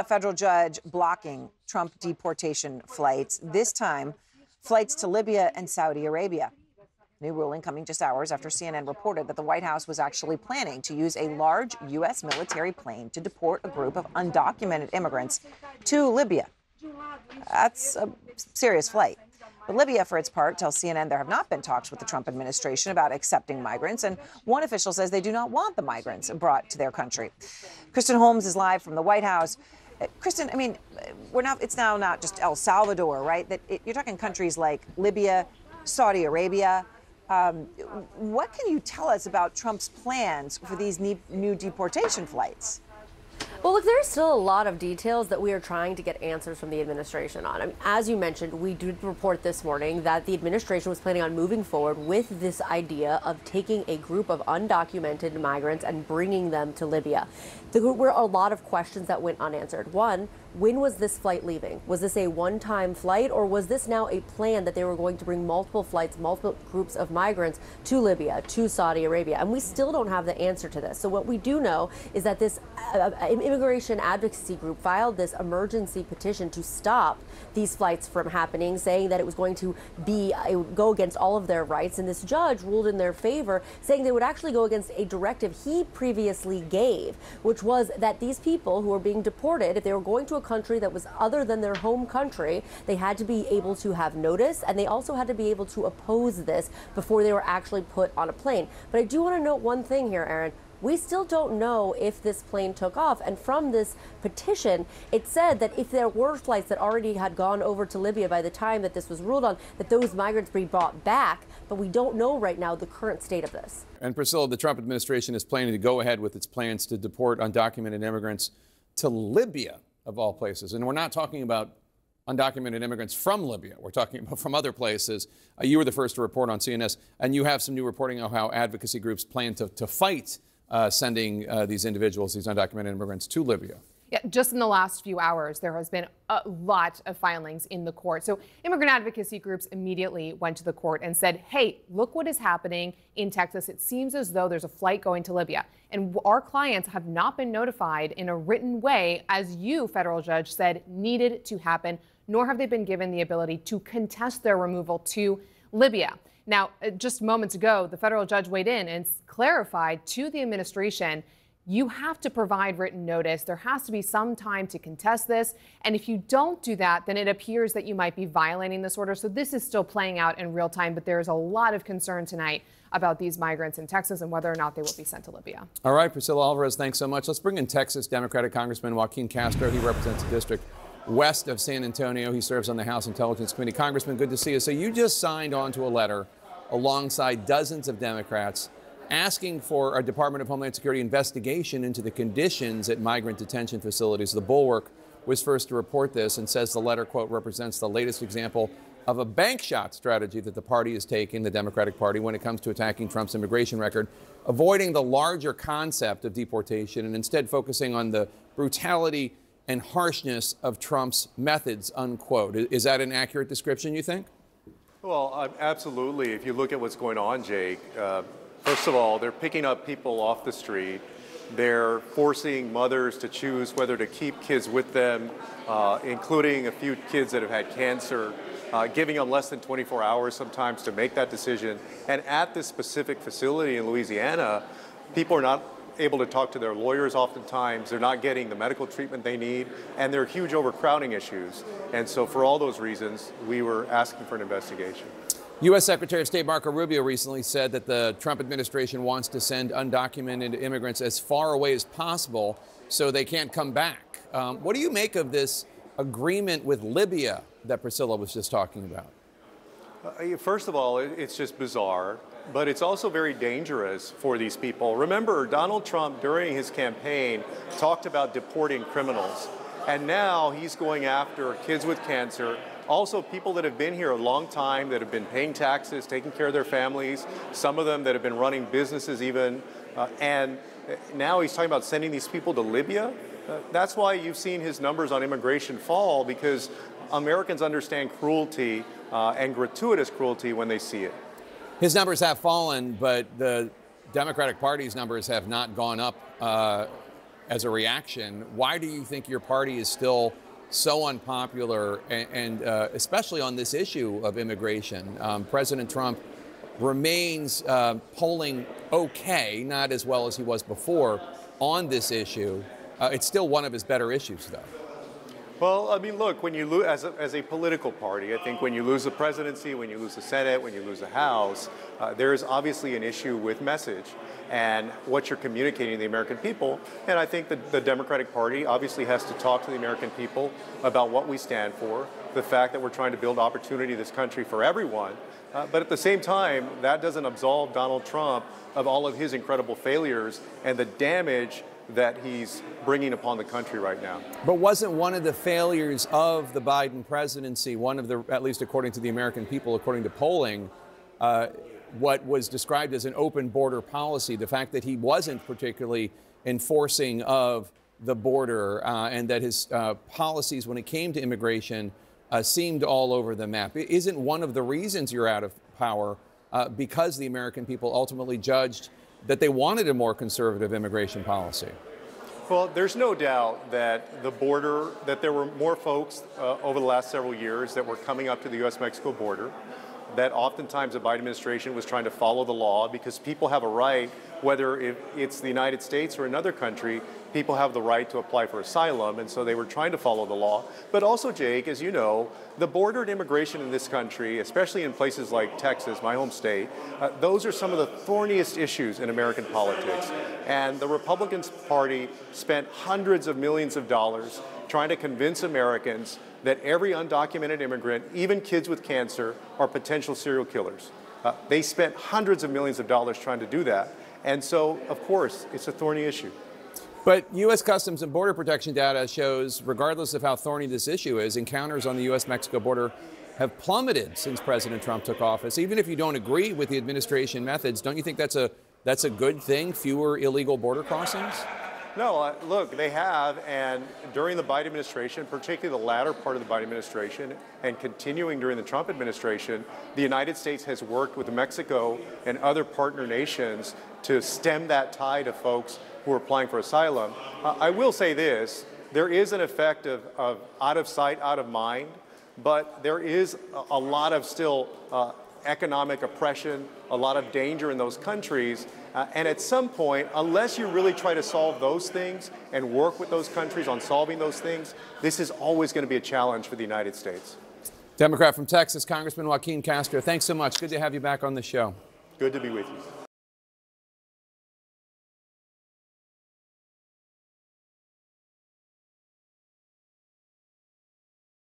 a federal judge blocking Trump deportation flights, this time flights to Libya and Saudi Arabia. New ruling coming just hours after CNN reported that the White House was actually planning to use a large U.S. military plane to deport a group of undocumented immigrants to Libya. That's a serious flight. But Libya, for its part, tells CNN there have not been talks with the Trump administration about accepting migrants, and one official says they do not want the migrants brought to their country. Kristen Holmes is live from the White House. Kristen, I mean, it's now not just El Salvador, right? You're talking countries like Libya, Saudi Arabia. What can you tell us about Trump's plans for these new deportation flights? Well, look, there's still a lot of details that we are trying to get answers from the administration on. I mean, as you mentioned, we did report this morning that the administration was planning on moving forward with this idea of taking a group of undocumented migrants and bringing them to Libya. There were a lot of questions that went unanswered. One, when was this flight leaving? Was this a one-time flight, or was this now a plan that they were going to bring multiple flights, multiple groups of migrants to Libya, to Saudi Arabia? And we still don't have the answer to this. So what we do know is that this immigration advocacy group filed this emergency petition to stop these flights from happening, saying that it was going to go against all of their rights. And this judge ruled in their favor, saying they would actually go against a directive he previously gave, which was that these people who were being deported, if they were going to a country that was other than their home country, they had to be able to have notice, and they also had to be able to oppose this before they were actually put on a plane. But I do want to note one thing here, Aaron. We still don't know if this plane took off. And from this petition, it said that if there were flights that already had gone over to Libya by the time that this was ruled on, that those migrants be brought back. But we don't know right now the current state of this. And Priscilla, the Trump administration is planning to go ahead with its plans to deport undocumented immigrants to Libya, of all places. And we're not talking about undocumented immigrants from Libya. We're talking about from other places. You were the first to report on CNS, and you have some new reporting on how advocacy groups plan to fight sending these individuals, these undocumented immigrants, to Libya. Yeah, just in the last few hours, there has been a lot of filings in the court. So immigrant advocacy groups immediately went to the court and said, hey, look what is happening in Texas. It seems as though there's a flight going to Libya. And our clients have not been notified in a written way, as you, federal judge, said needed to happen, nor have they been given the ability to contest their removal to Libya. Now, just moments ago, the federal judge weighed in and clarified to the administration, you have to provide written notice. There has to be some time to contest this. And if you don't do that, then it appears that you might be violating this order. So this is still playing out in real time. But there is a lot of concern tonight about these migrants in Texas and whether or not they will be sent to Libya. All right, Priscilla Alvarez, thanks so much. Let's bring in Texas Democratic Congressman Joaquin Castro. He represents the district west of San Antonio. He serves on the House Intelligence Committee. Congressman, good to see you. So you just signed on to a letter alongside dozens of Democrats asking for a Department of Homeland Security investigation into the conditions at migrant detention facilities. The Bulwark was first to report this and says the letter, quote, represents the latest example of a bank shot strategy that the party is taking, the Democratic Party, when it comes to attacking Trump's immigration record, avoiding the larger concept of deportation and instead focusing on the brutality and harshness of Trump's methods, unquote. Is that an accurate description, you think? Well, absolutely. If you look at what's going on, Jake, first of all, they're picking up people off the street. They're forcing mothers to choose whether to keep kids with them, including a few kids that have had cancer, giving them less than 24 hours sometimes to make that decision. And at this specific facility in Louisiana, people are not able to talk to their lawyers oftentimes. They're not getting the medical treatment they need, and there are huge overcrowding issues. And so for all those reasons, we were asking for an investigation. U.S. Secretary of State Marco Rubio recently said that the Trump administration wants to send undocumented immigrants as far away as possible so they can't come back. What do you make of this agreement with Libya that Priscilla was just talking about? First of all, it's just bizarre, but it's also very dangerous for these people. Remember, Donald Trump, during his campaign, talked about deporting criminals. And now he's going after kids with cancer, also people that have been here a long time, that have been paying taxes, taking care of their families, some of them that have been running businesses even. And now he's talking about sending these people to Libya. That's why you've seen his numbers on immigration fall, because Americans understand cruelty and gratuitous cruelty when they see it. His numbers have fallen, but the Democratic Party's numbers have not gone up as a reaction. Why do you think your party is still so unpopular, and especially on this issue of immigration? President Trump remains polling okay, not as well as he was before on this issue. It's still one of his better issues, though. Well, I mean, look, when you lose as a political party, I think when you lose the presidency, when you lose the Senate, when you lose the House, there is obviously an issue with message and what you're communicating to the American people. And I think that the Democratic Party obviously has to talk to the American people about what we stand for, the fact that we're trying to build opportunity in this country for everyone. But at the same time, that doesn't absolve Donald Trump of all of his incredible failures and the damage that he's bringing upon the country right now. But wasn't one of the failures of the Biden presidency, one of the, at least according to the American people, according to polling, what was described as an open border policy, the fact that he wasn't particularly enforcing of the border, and that his policies when it came to immigration seemed all over the map? Isn't one of the reasons you're out of power because the American people ultimately judged that they wanted a more conservative immigration policy? Well, there's no doubt that the border, that there were more folks over the last several years that were coming up to the U.S.-Mexico border, that oftentimes the Biden administration was trying to follow the law, because people have a right, whether it's the United States or another country, people have the right to apply for asylum, and so they were trying to follow the law. But also, Jake, as you know, the border and immigration in this country, especially in places like Texas, my home state, those are some of the thorniest issues in American politics. And the Republican Party spent hundreds of millions of dollars trying to convince Americans that every undocumented immigrant, even kids with cancer, are potential serial killers. They spent hundreds of millions of dollars trying to do that. And so, of course, it's a thorny issue. But U.S. Customs and Border Protection data shows, regardless of how thorny this issue is, encounters on the U.S.-Mexico border have plummeted since President Trump took office. Even if you don't agree with the administration methods, don't you think that's a good thing, fewer illegal border crossings? No, look, they have, and during the Biden administration, particularly the latter part of the Biden administration, and continuing during the Trump administration, the United States has worked with Mexico and other partner nations to stem that tide of folks who are applying for asylum. I will say this, there is an effect of out of sight, out of mind, but there is a lot of still economic oppression, a lot of danger in those countries. And at some point, unless you really try to solve those things and work with those countries on solving those things, this is always going to be a challenge for the United States. Democrat from Texas, Congressman Joaquin Castro, thanks so much. Good to have you back on the show. Good to be with you.